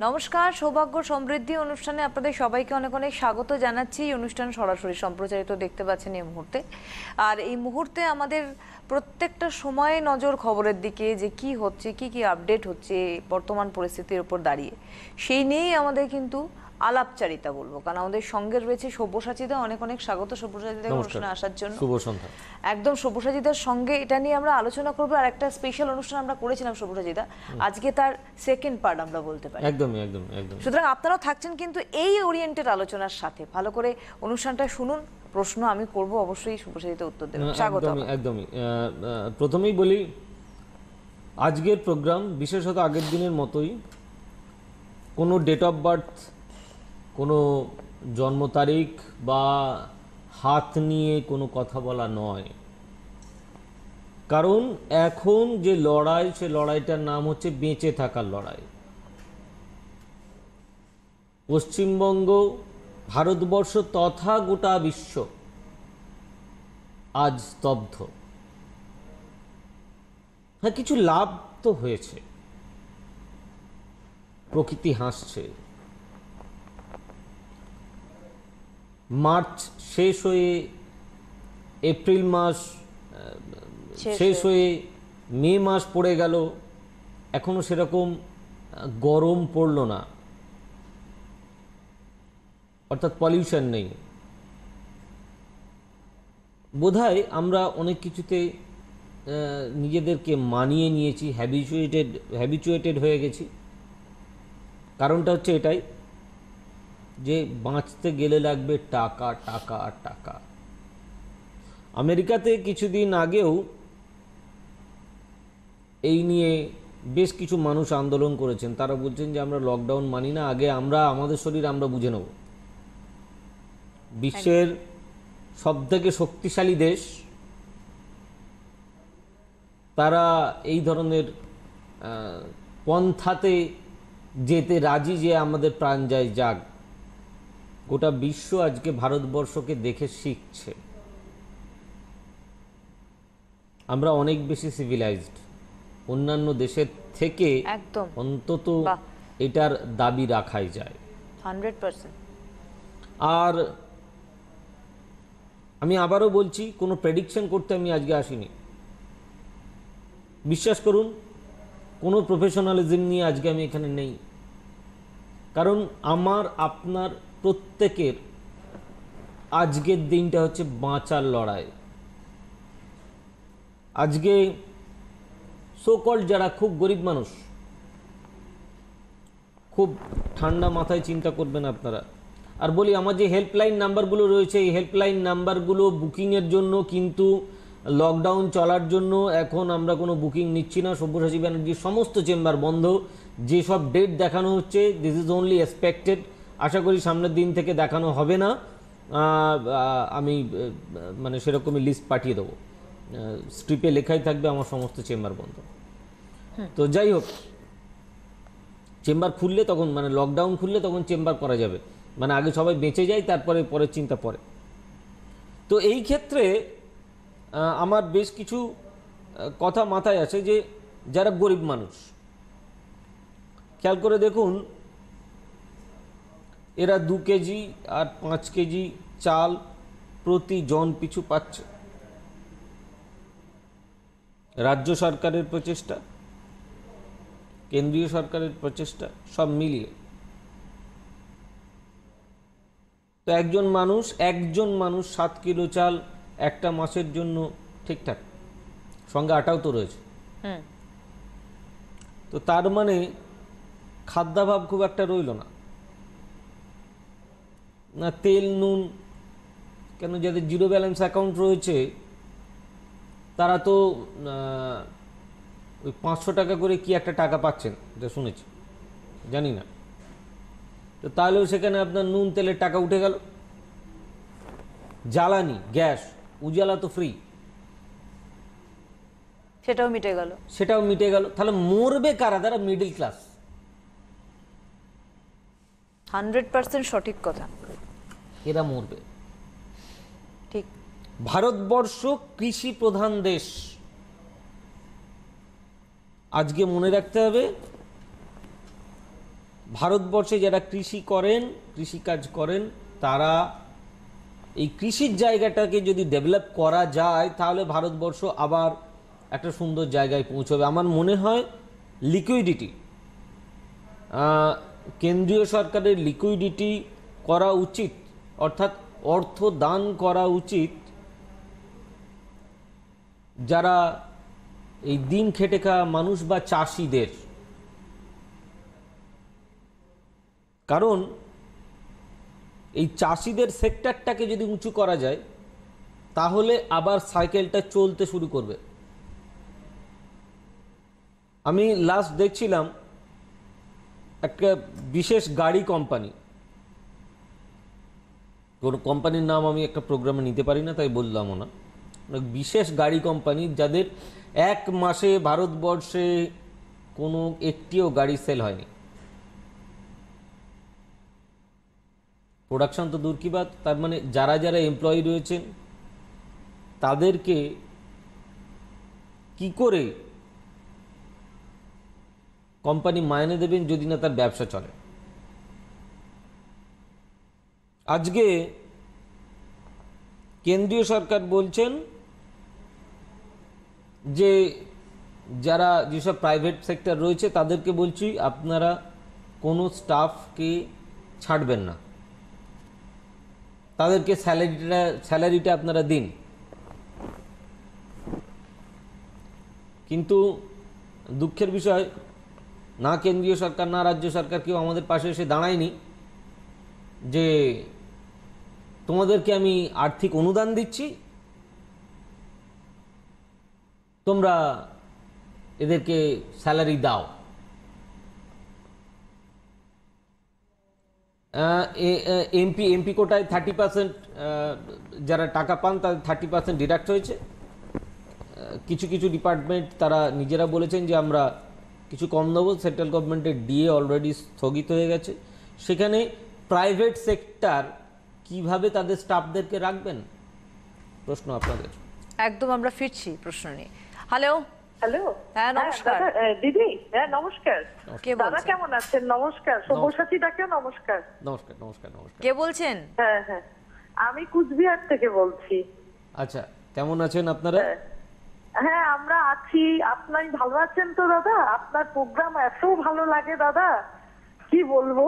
নমস্কার, সৌভাগ্য সমৃদ্ধি অনুষ্ঠানে আপনাদের সবাইকে অনেক অনেক স্বাগত জানাচ্ছি। এই অনুষ্ঠান সরাসরি সম্প্রচারিত দেখতে পাচ্ছেন এই মুহূর্তে। আর এই মুহূর্তে আমাদের প্রত্যেকটা সময়ে নজর খবরের দিকে, যে কি হচ্ছে, কি কি আপডেট হচ্ছে বর্তমান পরিস্থিতির উপর দাঁড়িয়ে, সেই নিয়েই আমাদের কিন্তু আলাপচারিতা বলবো। কারণ আমাদের সঙ্গে রয়েছে সব্যসাচীদা। অনেক অনেক স্বাগত সব্যসাচীদা অনুষ্ঠানে আসার জন্য। শুভ সন্ধ্যা। একদম সব্যসাচীদার সঙ্গে এটা নিয়ে আমরা আলোচনা করবো। আর একটা স্পেশাল অনুষ্ঠান আমরা করেছিলাম সব্যসাচীদা, আজকে তার সেকেন্ড পার্ট আমরা বলতে পারি। একদমই একদম একদম। সুতরাং আপনারাও থাকছেন কিন্তু এই ওরিয়েন্টেড আলোচনার সাথে। ভালো করে অনুষ্ঠানটা শুনুন। প্রশ্ন আমি করব, অবশ্যই সব্যসাচীদা উত্তর দেবেন। স্বাগত। একদমই। প্রথমেই বলি, আজকের প্রোগ্রাম বিশেষত আগের দিনের মতোই কোনো ডেট অফ বার্থ, কোনো জন্ম তারিখ বা হাত নিয়ে কোনো কথা বলা নয়। কারণ এখন যে লড়াই, সে লড়াইটার নাম হচ্ছে বেঁচে থাকার লড়াই। পশ্চিমবঙ্গ, ভারতবর্ষ তথা গোটা বিশ্ব আজ স্তব্ধ। হ্যাঁ, কিছু লাভ তো হয়েছে, প্রকৃতি হাসছে। মার্চ শেষ হয়ে এপ্রিল মাস শেষ হয়ে মে মাস পড়ে গেল, এখনো সেরকম গরম পড়ল না, অর্থাৎ পলিউশন নেই। বোধহয় আমরা অনেক কিছুতে নিজেদেরকে মানিয়ে নিয়েছি, হ্যাবিচুয়েটেড হয়ে গেছি। কারণটা হচ্ছে এটাই যে বাঁচতে গেলে লাগবে টাকা, টাকা আর টাকা। আমেরিকাতে কিছুদিন আগেও এই নিয়ে বেশ কিছু মানুষ আন্দোলন করেছেন। তারা বলছেন যে আমরা লকডাউন মানি না, আগে আমরা আমাদের শরীর আমরা বুঝে নেব। বিশ্বের সবথেকে শক্তিশালী দেশ, তারা এই ধরনের পন্থাতে যেতে রাজি যে আমাদের প্রাণ যায় যাক। গোটা বিশ্ব আজকে ভারতবর্ষকে দেখে শিখছে। আমরা অনেক বেশি সিভিলাইজড অন্যান্য দেশের থেকে, অন্তত এটার দাবি রাখাই যায় 100%। আর আমি আবারও বলছি, কোনো প্রেডিকশন করতে আমি আজকে আসিনি। বিশ্বাস করুন, কোনো প্রফেশনালিজম নিয়ে আজকে আমি এখানে নেই। কারণ আমার, আপনার, প্রত্যেকের আজকের দিনটা হচ্ছে বাঁচার লড়াই। আজকে সোকল্ড যারা খুব গরিব মানুষ, খুব ঠান্ডা মাথায় চিন্তা করবেন আপনারা। আর বলি, আমার যে হেল্পলাইন নাম্বারগুলো রয়েছে, এই হেল্পলাইন নাম্বারগুলো বুকিংয়ের জন্য, কিন্তু লকডাউন চলার জন্য এখন আমরা কোনো বুকিং নিচ্ছি না। সব্যসাচী ব্যানার্জির সমস্ত চেম্বার বন্ধ। যেসব ডেট দেখানো হচ্ছে, দিস ইজ অনলি এক্সপেক্টেড। আশা করি সামনের দিন থেকে দেখানো হবে না। আমি মানে সেরকমই লিস্ট পাঠিয়ে দেবো, স্ট্রিপে লেখাই থাকবে আমার সমস্ত চেম্বার বন্ধ। তো যাই হোক, চেম্বার খুললে তখন, মানে লকডাউন খুললে তখন চেম্বার করা যাবে। মানে আগে সবাই বেঁচে যায়, তারপরে পরের চিন্তা পরে। তো এই ক্ষেত্রে আমার বেশ কিছু কথা মাথায় আছে, যে যারা গরিব মানুষ, খেয়াল করে দেখুন, এরা 2 কেজি আর 5 কেজি চাল প্রতি জন পিছু পাচ্ছে। রাজ্য সরকারের প্রচেষ্টা, কেন্দ্রীয় সরকারের প্রচেষ্টা, সব মিলিয়ে তো একজন মানুষ 7 কিলো চাল একটা মাসের জন্য ঠিকঠাক, সঙ্গে আটাও তো রয়েছে। তো তার মানে খাদ্যাভাব খুব একটা রইল না। না তেল নুন, কেন যাদের জিরো ব্যালেন্স অ্যাকাউন্ট রয়েছে তারা তো ওই 500 টাকা করে কি একটা টাকা পাচ্ছেন, এটা শুনেছি, জানি না। তো তাহলেও সেখানে আপনার নুন তেলের টাকা উঠে গেল। জ্বালানি, গ্যাস, উজালা তো ফ্রি, সেটাও মিটে গেল। তাহলে মরবে কারা? যারা মিডল ক্লাস। 100% সঠিক কথা, এরা মরবে। ঠিক। ভারতবর্ষ কৃষি প্রধান দেশ। আজকে মনে রাখতে হবে ভারতবর্ষে যারা কৃষিকাজ করেন তারা এই কৃষির জায়গাটাকে যদি ডেভেলপ করা যায় তাহলে ভারতবর্ষ আবার একটা সুন্দর জায়গায় পৌঁছবে। আমার মনে হয় লিকুইডিটি, কেন্দ্রীয় সরকারের লিকুইডিটি করা উচিত, অর্থাৎ অর্থ দান করা উচিত যারা এই দিন খেটে খাওয়া মানুষ বা চাষিদের। কারণ এই চাষিদের সেক্টরটাকে যদি উঁচু করা যায় তাহলে আবার সাইকেলটা চলতে শুরু করবে। আমি লাস্ট দেখছিলাম একটা বিশেষ গাড়ি কোম্পানি, কোনো কোম্পানির নাম আমি একটা প্রোগ্রামে নিতে পারি না তাই বললামও না, বিশেষ গাড়ি কোম্পানি যাদের এক মাসে ভারতবর্ষে কোনো একটিও গাড়ি সেল হয়নি। প্রোডাকশন তো দূর কি বাত, তার মানে যারা যারা এমপ্লয়ি রয়েছেন তাদেরকে কি করে কোম্পানি মাইনে দেবেন যদি না তার ব্যবসা চলে। আজকে কেন্দ্রীয় সরকার বলছেন যে যারা যেসব প্রাইভেট সেক্টর রয়েছে তাদেরকে বলছি আপনারা কোনো স্টাফকে ছাড়বেন না, তাদেরকে স্যালারিটা আপনারা দিন। কিন্তু দুঃখের বিষয় না কেন্দ্রীয় সরকার না রাজ্য সরকার কেউ আমাদের পাশে এসে দাঁড়ায়নি যে তোমাদেরকে আমি আর্থিক অনুদান দিচ্ছি, তোমরা এদেরকে স্যালারি দাও। এমপি কোটায় 30% যারা টাকা পান তাদের 30% ডিডাক্ট হয়েছে। কিছু কিছু ডিপার্টমেন্ট তারা নিজেরা বলেছেন যে আমরা কিছু কম দেবো, সেন্ট্রাল গভর্নমেন্টের ডিএ অলরেডি স্থগিত হয়ে গেছে। সেখানে প্রাইভেট সেক্টর কিভাবে তাদের স্টাফদেরকে রাখবেন, প্রশ্ন আপনাদের। একদম আমরা ফিরছি প্রশ্ন নিয়ে। হ্যালো হ্যালো, হ্যাঁ নমস্কার দিদি। হ্যাঁ নমস্কার। কে দাদা বলছেন? কেমন আছেন? নমস্কার। সব্যসাচী ডাকেও নমস্কার। নমস্কার নমস্কার নমস্কার। কে বলছেন? হ্যাঁ হ্যাঁ, আমি কুচবিহার থেকে বলছি। আচ্ছা, কেমন আছেন আপনারা? হ্যাঁ আমরা আছি। আপনি ভালো আছেন তো দাদা? আপনার প্রোগ্রাম এত ভালো লাগে দাদা, কি বলবো,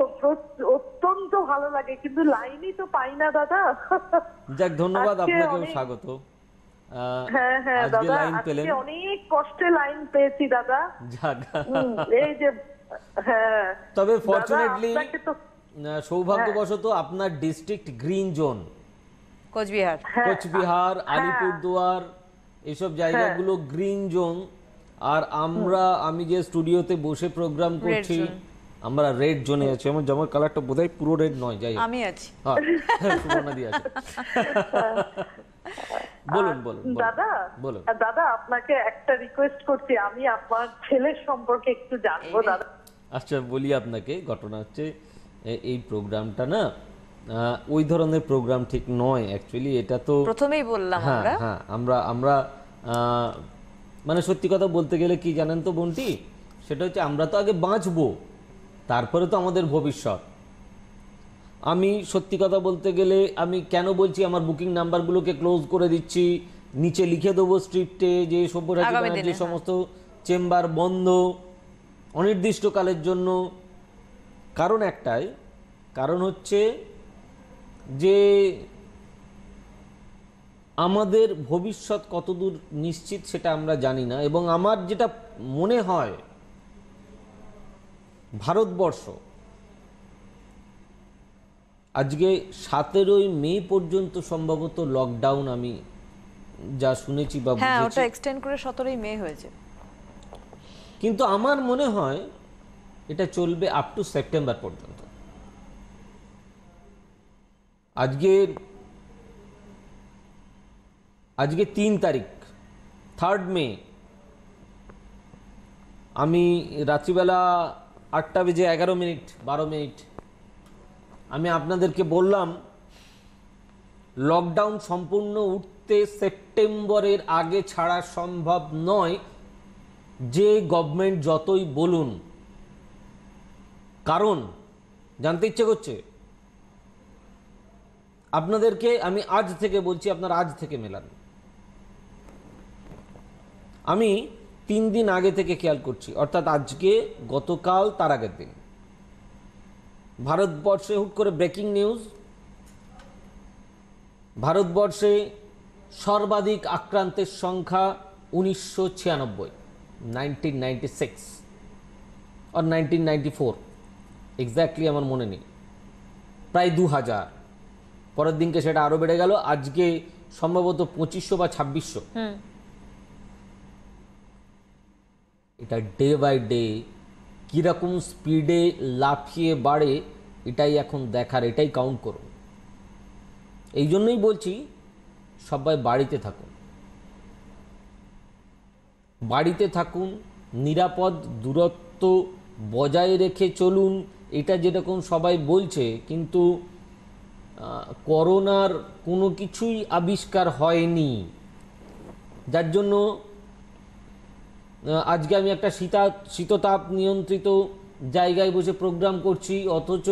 অত্যন্ত ভালো লাগে, কিন্তু লাইনই তো পাই না দাদা। যাক, ধন্যবাদ, আজকে আপনাকেও অনেক- স্বাগত। হ্যাঁ হ্যাঁ আজকে দাদা, লাইন পেলেন, আজকে অনেক কষ্টে লাইন পেয়েছি দাদা। যাক। এই যে হ্যাঁ, তবে দাদা, ফরচুনেটলি আপনাকে তো সৌভাগ্যবশত আপনার district green zone, Cooch Behar. Cooch Behar, Alipurduar এইসব জায়গাগুলো গ্রিন জোন। আর আমি যে স্টুডিওতে বসে প্রোগ্রাম করছি আমরা রেড জোনে আছি। আমার জামার কালারটা বোধহয় পুরো রেড নয়, যাই হোক। আমি আছি। হ্যাঁ, সুবর্ণাদি আছে। বলুন বলুন দাদা। বলুন। দাদা আপনাকে একটা রিকোয়েস্ট করছি, আমি আপনার ছেলের সম্পর্কে একটু জানবো দাদা। আচ্ছা, বলি আপনাকে, ঘটনা হচ্ছে এই প্রোগ্রামটা না ওই ধরনের প্রোগ্রাম ঠিক নয় অ্যাকচুয়ালি। এটা তো প্রথমেই বললাম হ্যাঁ আমরা। হ্যাঁ, আমরা মানে সত্যি কথা বলতে গেলে কি জানেন তো বন্টি, সেটা হচ্ছে আমরা তো আগে বাঁচবো, তারপরে তো আমাদের ভবিষ্যৎ। আমি সত্যি কথা বলতে গেলে আমি কেন বলছি আমার বুকিং নাম্বারগুলোকে ক্লোজ করে দিচ্ছি, নিচে লিখে দেবো স্ক্রিপ্টে যে সব্যসাচী আগামী ব্যানার্জির দিনে, সমস্ত চেম্বার বন্ধ অনির্দিষ্টকালের জন্য। কারণ একটাই, কারণ হচ্ছে যে আমাদের ভবিষ্যৎ কতদূর নিশ্চিত সেটা আমরা জানি না। এবং আমার যেটা মনে হয় ভারতবর্ষ আজকে 17ই মে পর্যন্ত সম্ভবত লকডাউন, আমি যা শুনেছি বা হ্যাঁ, বুঝেছি। ওটা এক্সটেন্ড করে 17ই মে হয়েছে। কিন্তু আমার মনে হয় এটা চলবে আপ টু সেপ্টেম্বর পর্যন্ত। আজকে 3 তারিখ, 3rd মে। আমি রাত্রিবেলা 8টা বেজে 11 মিনিট 12 মিনিট আমি আপনাদেরকে বললাম লকডাউন সম্পূর্ণ উঠতে সেপ্টেম্বরের আগে ছাড়া সম্ভব নয়, যে গভর্নমেন্ট যতই বলুন। কারণ জানতে ইচ্ছে করছে? আপনাদেরকে আমি আজ থেকে বলছি, আপনারা আজ থেকে মেলান। আমি 3 দিন আগে থেকে খেয়াল করছি, অর্থাৎ আজকে, গতকাল, তার আগের দিন ভারতবর্ষে হুট করে ব্রেকিং নিউজ, ভারতবর্ষে সর্বাধিক আক্রান্তের সংখ্যা 1996, 1996 আর 1994, এক্স্যাক্টলি আমার মনে নেই, প্রায় 2000। পরের দিনকে সেটা আরো বেড়ে গেল, আজকে সম্ভবত 2500 বা 2600। এটা ডে বাই ডে কীরকম স্পিডে লাফিয়ে বাড়ে এটাই এখন দেখার, এটাই কাউন্ট করুন। এই জন্যই বলছি সবাই বাড়িতে থাকুন, বাড়িতে থাকুন, নিরাপদ দূরত্ব বজায় রেখে চলুন। এটা যেরকম সবাই বলছে, কিন্তু করোনার কোনো কিছুই আবিষ্কার হয়নি, যার জন্য আজকে আমি একটা শীততাপ নিয়ন্ত্রিত জায়গায় বসে প্রোগ্রাম করছি, অথচ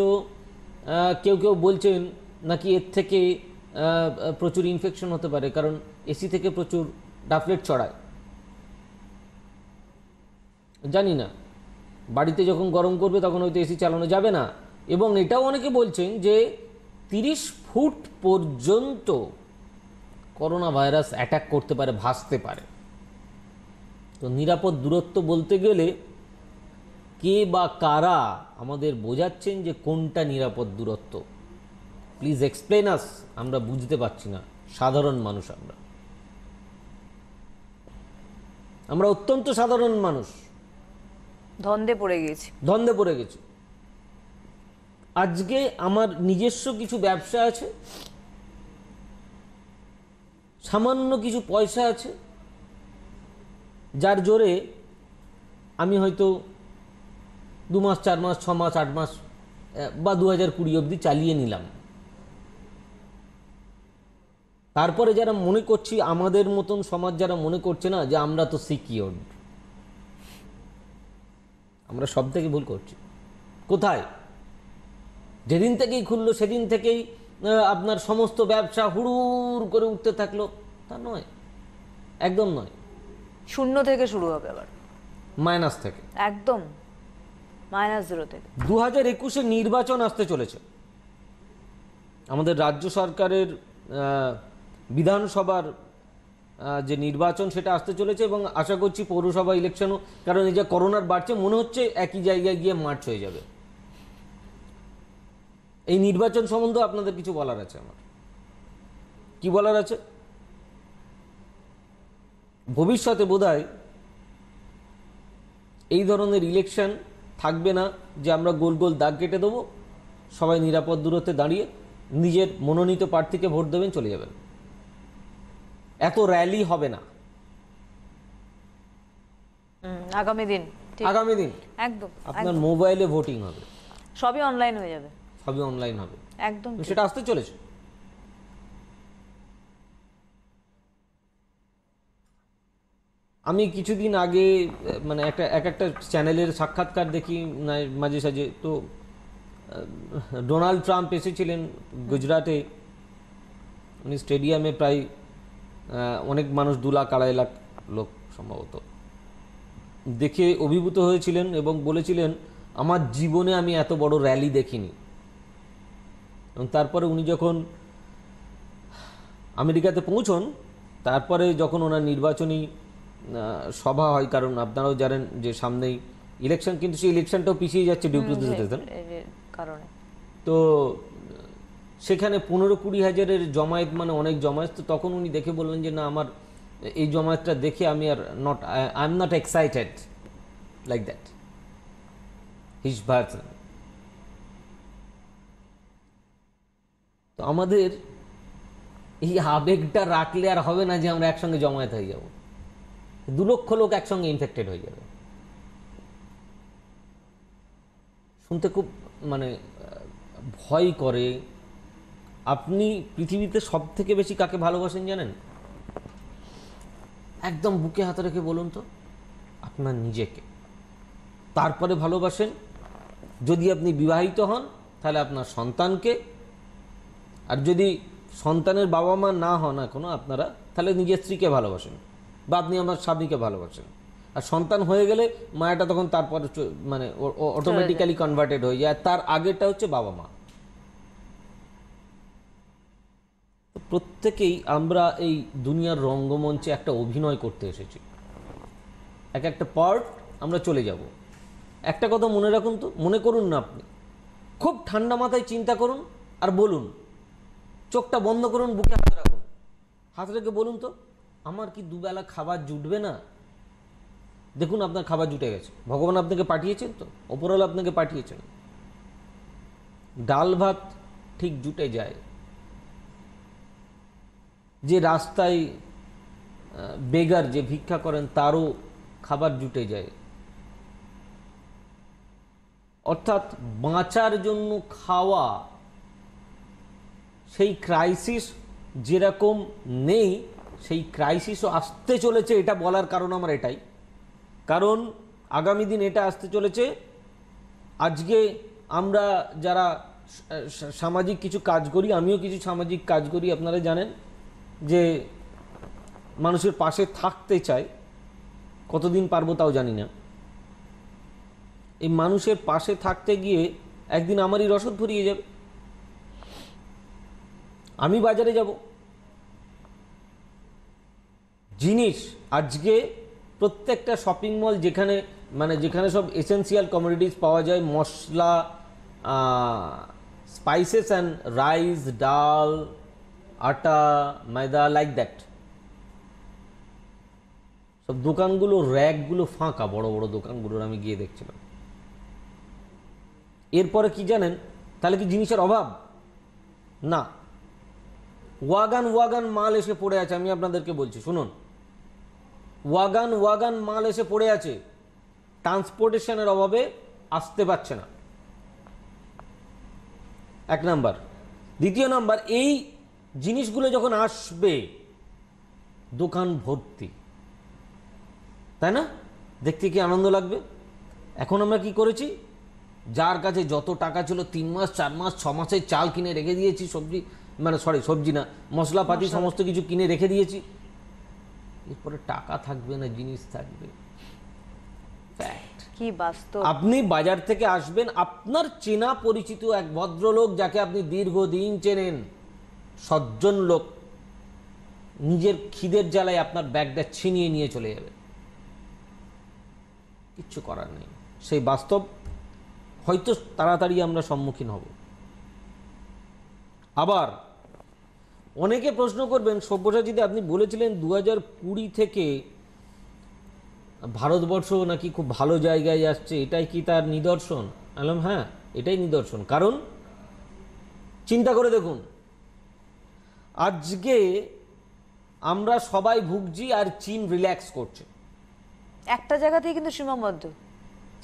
কেউ কেউ বলছেন নাকি এর থেকে প্রচুর ইনফেকশন হতে পারে, কারণ এসি থেকে প্রচুর ডাফলেট ছড়ায়। জানি না, বাড়িতে যখন গরম করবে তখন হয়তো এসি চালানো যাবে না। এবং এটাও অনেকে বলছেন যে 30 ফুট পর্যন্ত করোনা ভাইরাস অ্যাটাক করতে পারে, ভাসতে পারে। তো নিরাপদ দূরত্ব বলতে গেলে কে বা কারা আমাদের বোঝাচ্ছেন যে কোনটা নিরাপদ দূরত্ব? প্লিজ এক্সপ্লেন আস, আমরা বুঝতে পারছি না, সাধারণ মানুষ আমরা অত্যন্ত সাধারণ মানুষ, ধন্দে পড়ে গেছি। আজকে আমার নিজস্ব কিছু ব্যবসা আছে, সামান্য কিছু পয়সা আছে, যার জোরে আমি হয়তো 2 মাস, 4 মাস, 6 মাস, 8 মাস বা 2020 অবধি চালিয়ে নিলাম। তারপরে যারা মনে করছি, আমাদের মতন সমাজ যারা মনে করছে না যে আমরা তো সিকিউরড, আমরা সব থেকে ভুল করছি। কোথায়? যেদিন থেকেই খুললো সেদিন থেকেই আপনার সমস্ত ব্যবসা হুড়ুর করে উঠতে থাকলো, তা নয়, একদম নয়। শূন্য থেকে শুরু হবে, আবার মাইনাস থেকে, একদম -0 থেকে। 2021-এ নির্বাচন আসতে চলেছে, আমাদের রাজ্য সরকারের বিধানসভার যে নির্বাচন সেটা আসতে চলেছে, এবং আশা করছি পৌরসভা ইলেকশনও, কারণ এই যে করোনার বাড়ছে মনে হচ্ছে একই জায়গায় গিয়ে মার্চ হয়ে যাবে। এই নির্বাচন সম্বন্ধে আপনাদের কিছু বলার আছে? আমার কি বলার আছে? ভবিষ্যতে বোধহয় এই ধরনের ইলেকশন থাকবে না, যে আমরা গোল গোল দাগ কেটে দেবো, সবাই নিরাপদ দূরত্বে দাঁড়িয়ে নিজের মনোনীত প্রার্থীকে ভোট দেবেন, চলে যাবেন। এত র্যালি হবে না আগামী দিন একদম আপনার মোবাইলে ভোটিং হবে, সবই অনলাইন হয়ে যাবে, সবই অনলাইন হবে, একদম সেটা আসতে চলেছে। আমি কিছুদিন আগে মানে একটা চ্যানেলের সাক্ষাৎকার দেখি মাঝে সাঝে, তো ডোনাল্ড ট্রাম্প এসেছিলেন গুজরাটে, উনি স্টেডিয়ামে প্রায় অনেক মানুষ, 2 লাখ 2.5 লাখ লোক সম্ভবত, দেখে অভিভূত হয়েছিলেন এবং বলেছিলেন আমার জীবনে আমি এত বড় র্যালি দেখিনি। এবং তারপরে উনি যখন আমেরিকাতে পৌঁছন, তারপরে যখন ওনার নির্বাচনী সভা হয়, কারণ আপনারাও জানেন যে সামনেই ইলেকশন, কিন্তু সেই ইলেকশনটাও পিছিয়ে যাচ্ছে ডিউ টু দিস রিজন কারণে। তো সেখানে 15-20 হাজারের জমায়েত, মানে অনেক জমায়েত। তো তখন উনি দেখে বললেন যে না, আমার এই জমায়েতটা দেখে আমি আর I am not excited like that, his version. তো আমাদের এই আবেগটা রাখলে আর হবে না যে আমরা একসঙ্গে জমায়েত হয়ে যাব, 2 লক্ষ লোক একসঙ্গে ইনফেক্টেড হয়ে যাবে। শুনতে খুব মানে ভয় করে। আপনি পৃথিবীতে সব থেকে বেশি কাকে ভালোবাসেন জানেন? একদম বুকে হাতে রেখে বলুন তো, আপনার নিজেকে। তারপরে ভালোবাসেন যদি আপনি বিবাহিত হন তাহলে আপনার সন্তানকে, আর যদি সন্তানের বাবা মা না হন এখনো আপনারা, তাহলে নিজের স্ত্রীকে ভালোবাসেন বা আপনি আমার স্বামীকে ভালোবাসেন। আর সন্তান হয়ে গেলে মায়াটা তখন তারপরে মানে অটোমেটিক্যালি কনভার্টেড হয়ে যায়। তার আগেরটা হচ্ছে বাবা মা। প্রত্যেকেই আমরা এই দুনিয়ার রঙ্গমঞ্চে একটা অভিনয় করতে এসেছি, এক একটা পার্ট আমরা চলে যাব। একটা কথা মনে রাখুন তো, মনে করুন না, আপনি খুব ঠান্ডা মাথায় চিন্তা করুন আর বলুন, চোখটা বন্ধ করুন, বুকে হাত রাখুন, হাত রেখে বলুন তো, আমার কি দুবেলা খাবার জুটবে না? দেখুন আপনার খাবার জুটে গেছে, ভগবান আপনাকে পাঠিয়েছেন, তো ওপরওয়ালা আপনাকে পাঠিয়েছেন। ডাল ভাত ঠিক জুটে যায়। যে রাস্তায় বেগার যে ভিক্ষা করেন তারও খাবার জুটে যায়। অর্থাৎ বাঁচার জন্য খাওয়া, সেই ক্রাইসিস যেরকম নেই, সেই ক্রাইসিসও আসতে চলেছে। এটা বলার কারণ আমার এটাই, কারণ আগামী দিন এটা আসতে চলেছে। আজকে আমরা যারা সামাজিক কিছু কাজ করি, আমিও কিছু সামাজিক কাজ করি, আপনারা জানেন যে মানুষের পাশে থাকতে চাই, কতদিন পারবো তাও জানি না। এই মানুষের পাশে থাকতে গিয়ে একদিন আমারই রসদ ফুরিয়ে যাবে, আমি বাজারে যাব। জিনিস আজকে প্রত্যেকটা শপিং মল, যেখানে সব এসেন্সিয়াল কমোডিটিস পাওয়া যায়, মশলা, স্পাইসেস অ্যান্ড রাইস, ডাল, আটা, ময়দা, লাইক দ্যাট, সব দোকানগুলো, র্যাকগুলো ফাঁকা, বড় বড় দোকানগুলোর আমি গিয়ে দেখছিলাম। এরপরে কি জানেন, তাহলে কি জিনিসের অভাব? না, ওয়াগান মাল এসে পড়ে আছে। আমি আপনাদেরকে বলছি, শুনুন, ওয়াগান মাল এসে পড়ে আছে, ট্রান্সপোর্টেশনের অভাবে আসতে পারছে না, এক নাম্বার। দ্বিতীয় নাম্বার, এই জিনিসগুলো যখন আসবে দোকান ভর্তি, তাই না? দেখতে কি আনন্দ লাগবে? এখন আমরা কি করেছি, যার কাছে যত টাকা ছিল 3 মাস 4 মাস 6 মাসের চাল কিনে রেখে দিয়েছি, সবজি না, মশলাপাতি সমস্ত কিছু কিনে রেখে দিয়েছি। এরপরে টাকা থাকবে না, জিনিস থাকবে। ফ্যাক্ট। কি বাস্তব। আপনি বাজার থেকে আসবেন, আপনার চেনা পরিচিত এক ভদ্রলোক যাকে আপনি দীর্ঘদিন চেনেন, সজ্জন লোক, নিজের খিদের জ্বালায় আপনার ব্যাগটা ছিনিয়ে নিয়ে চলে যাবে। কিচ্ছু করার নেই, সেই বাস্তব হয়তো তাড়াতাড়ি আমরা সম্মুখীন হব। আবার অনেকে প্রশ্ন করবেন, সব্যসাচীতে আপনি বলেছিলেন 2020 থেকে ভারতবর্ষ নাকি খুব ভালো জায়গায় যাচ্ছে, এটাই কি তার নিদর্শন? বললাম হ্যাঁ, এটাই নিদর্শন। কারণ চিন্তা করে দেখুন, আজকে আমরা সবাই ভুগছি আর চীন রিল্যাক্স করছে। একটা জায়গাতেই কিন্তু সীমাবদ্ধ,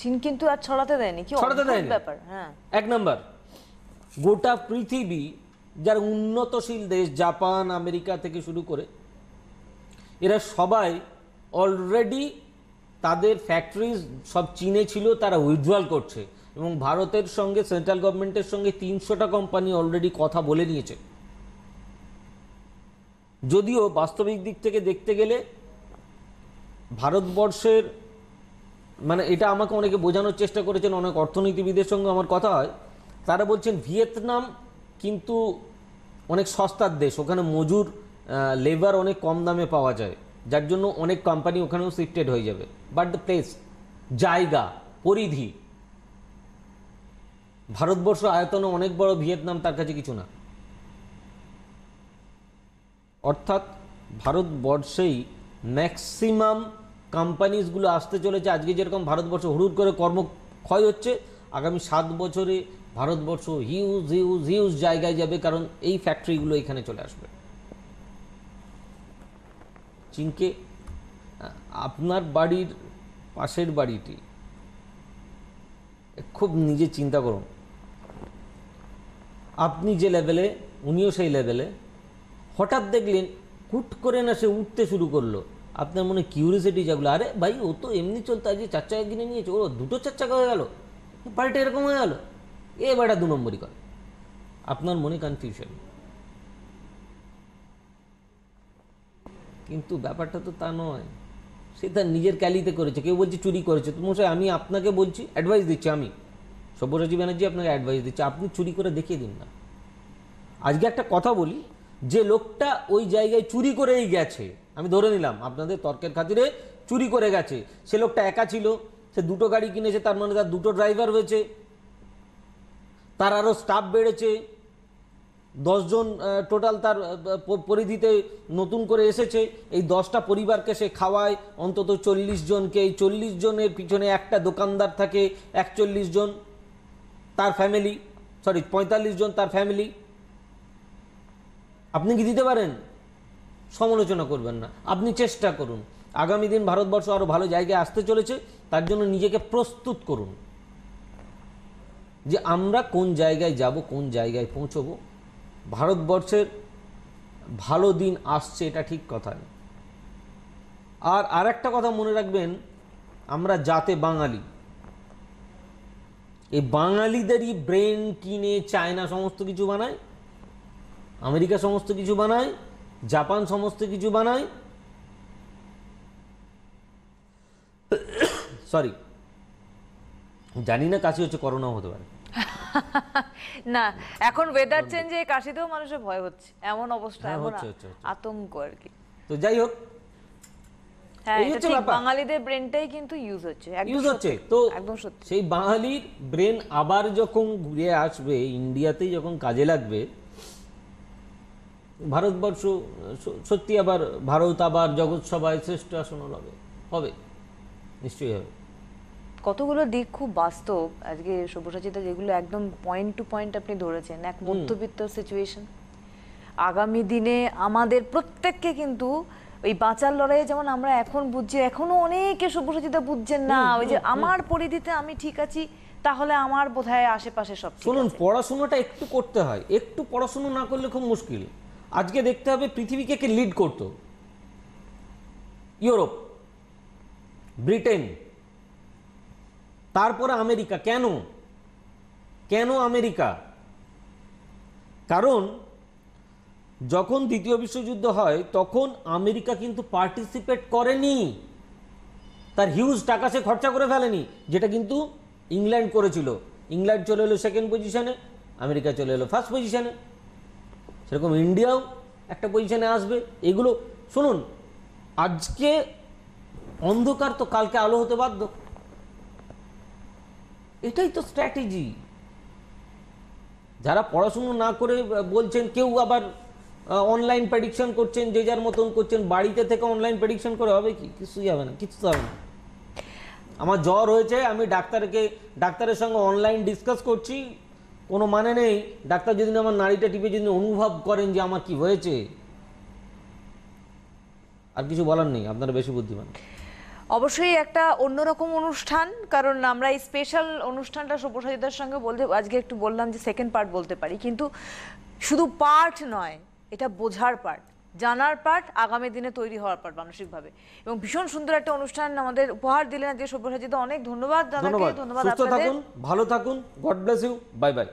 চীন কিন্তু আর ছড়াতে দেয়নি। কি অদ্ভুত ব্যাপার। হ্যাঁ, এক নাম্বার, গোটা পৃথিবী যার উন্নতশীল দেশ, জাপান, আমেরিকা থেকে শুরু করে, এরা সবাই অলরেডি তাদের ফ্যাক্টরিজ সব চীনে ছিল, তারা উইথড্রয়াল করছে। এবং ভারতের সঙ্গে, সেন্ট্রাল গভর্নমেন্টের সঙ্গে 300টা কোম্পানি অলরেডি কথা বলে নিয়েছে। যদিও বাস্তবিক দিক থেকে দেখতে গেলে ভারতবর্ষের, এটা আমাকে অনেকে বোঝানোর চেষ্টা করেছেন, অনেক অর্থনীতিবিদের সঙ্গে আমার কথা হয়, তারা বলছেন ভিয়েতনাম কিন্তু অনেক সস্তার দেশ, ওখানে মজুর লেবার অনেক কম দামে পাওয়া যায়, যার জন্য অনেক কোম্পানি ওখানেও শিফটেড হয়ে যাবে। বাট দ্য প্লেস, জায়গা, পরিধি, ভারতবর্ষ আয়তনে অনেক বড়, ভিয়েতনাম তার কাছে কিছু না। অর্থাৎ ভারতবর্ষেই ম্যাক্সিমাম কোম্পানিজগুলো আসতে চলেছে। আজকে যেরকম ভারতবর্ষ হুড়ুড় করে কর্মক্ষয় হচ্ছে, আগামী 7 বছরে ভারতবর্ষ হিউজ জায়গায় যাবে, কারণ এই ফ্যাক্টরিগুলো এখানে চলে আসবে। চীনকে, আপনার বাড়ির পাশের বাড়িটি খুব নিজে চিন্তা করুন, আপনি যে লেভেলে, উনিও সেই লেভেলে, হঠাৎ দেখলেন হুট করে না সে উঠতে শুরু করলো, আপনার মনে কিউরিয়াসিটি জাগলো, আরে ভাই ও তো এমনি চলতো, আজকে 4 চাকা কিনে নিয়েছে, ও 2টো 4 চাকা হয়ে গেল, বাড়িটা এরকম হয়ে গেল, এ বাড়িটা 2 নম্বরই করে। আপনার মনে কনফিউশন, কিন্তু ব্যাপারটা তো তা নয়। সে তার নিজের ক্যালিতে করেছে, কেউ বলছে চুরি করেছে। তো মশাই আমি আপনাকে বলছি, অ্যাডভাইস দিচ্ছি, আমি সব্যসাচী ব্যানার্জি আপনাকে অ্যাডভাইস দিচ্ছি, আপনি চুরি করে দেখিয়ে দিন না। আজকে একটা কথা বলি, যে লোকটা ওই জায়গায় চুরি করেই গেছে, আমি ধরে নিলাম আপনাদের তর্কের খাতিরে চুরি করে গেছে, সে লোকটা একা ছিল, সে 2টো গাড়ি কিনেছে, তার মানে তার 2টো ড্রাইভার হয়েছে, তার আরও স্টাফ বেড়েছে, 10 জন টোটাল তার পরিধিতে নতুন করে এসেছে। এই 10টা পরিবারকে সে খাওয়ায়, অন্তত 40 জনকে। এই 40 জনের পিছনে একটা দোকানদার থাকে, 41 জন তার ফ্যামিলি, 45 জন তার ফ্যামিলি। আপনি কি দিতে পারেন? সমালোচনা করবেন না, আপনি চেষ্টা করুন। আগামী দিন ভারতবর্ষ আরো ভালো জায়গায় আসতে চলেছে, তার জন্য নিজেকে প্রস্তুত করুন যে আমরা কোন জায়গায় যাব, কোন জায়গায় পৌঁছবো। ভারতবর্ষের ভালো দিন আসছে, এটা ঠিক কথা। আর আরেকটা কথা মনে রাখবেন, আমরা জাতে বাঙালি, এই বাঙালিদেরই ব্রেন কিনে চায়না সমস্ত কিছু বানায়, আমেরিকা সমস্ত কিছু বানায়, জাপান সমস্ত কিছু বানায়। সরি, জানি না কাশি হচ্ছে, করোনাও হতে পারে। না, এখন ওয়েদার চেঞ্জে কাশিতেও মানুষের ভয় হচ্ছে, এমন অবস্থা, হ্যাঁ, এমন হচ্ছে। আতঙ্ক আর কি। তো যাই হোক, হ্যাঁ, এই এটা হচ্ছে ঠিক, ব্যাপার। বাঙালিদের ব্রেনটাই কিন্তু ইউজ হচ্ছে, একদম ইউজ হচ্ছে। সত্যি, তো একদম সত্যি। সেই বাঙালির ব্রেন আবার যখন ঘুরে আসবে, ইন্ডিয়াতেই যখন কাজে লাগবে, ভারতবর্ষ সত্যি আবার ভারত আবার জগৎ সভায় শ্রেষ্ঠ আসন হবে, নিশ্চয়ই হবে। কতগুলো দিক খুব বাস্তব আজকে সব্যসাচীতে, যেগুলো একদম পয়েন্ট টু পয়েন্ট আপনি ধরেছেন। এক মধ্যবিত্ত সিচুয়েশন, আগামী দিনে আমাদের প্রত্যেককে কিন্তু ওই বাঁচার লড়াইয়ে, যেমন আমরা এখন বুঝছি, এখনো অনেকে সব্যসাচীতে বুঝছেন না, ওই যে আমার পরিধিতে আমি ঠিক আছি, তাহলে আমার বোধহয় আশেপাশে সব ঠিক শুনুন, আছে। পড়াশোনাটা একটু করতে হয়, একটু পড়াশোনা না করলে খুব মুশকিল। আজকে দেখতে হবে পৃথিবীকে কে লিড করতো, ইউরোপ, ব্রিটেন, তারপরে আমেরিকা। কেন আমেরিকা? কারণ যখন দ্বিতীয় বিশ্বযুদ্ধ হয় তখন আমেরিকা কিন্তু পার্টিসিপেট করেনি, তার হিউজ টাকা সে খরচা করে ফেলেনি, যেটা কিন্তু ইংল্যান্ড করেছিল। ইংল্যান্ড চলে এলো 2nd পজিশনে, আমেরিকা চলে এলো 1st পজিশনে। সেরকম ইন্ডিয়াও একটা পজিশনে আসবে। এগুলো শুনুন, আজকে অন্ধকার তো কালকে আলো হতে বাধ্য, এটাই তো স্ট্র্যাটেজি। যারা পড়াশুনো না করে বলছেন, কেউ আবার অনলাইন প্রেডিকশন করছেন, যে যার মতন করছেন, বাড়িতে থেকে অনলাইন প্রেডিকশন করে হবে কি? কিছুই হবে না, কিছু হবে না। আমার জ্বর হয়েছে, আমি ডাক্তারের সঙ্গে অনলাইন ডিসকাস করছি, কোনো মানে নেই। ডাক্তার যদি আমার নাড়িটা টিপে যদি অনুভব করেন যে আমার কি হয়েছে, আর কিছু বলার নেই, আপনারা বেশি বুদ্ধিমান। অবশ্যই একটা অন্যরকম অনুষ্ঠান, কারণ আমরা এই স্পেশাল অনুষ্ঠানটা সব্যসাচীদের সঙ্গে বলতে আজকে একটু বললাম যে সেকেন্ড পার্ট বলতে পারি, কিন্তু শুধু পার্ট নয়, এটা বোঝার পার্ট, জানার পার্ট, আগামী দিনে তৈরি হওয়ার পার্ট মানসিকভাবে। এবং ভীষণ সুন্দর একটা অনুষ্ঠান আমাদের উপহার দিলেন আজকে সব্যসাচীতে। অনেক ধন্যবাদ দাদাকে, ধন্যবাদ সুস্থ আপনাদের। থাকুন, ভালো থাকুন, God bless you, bye by.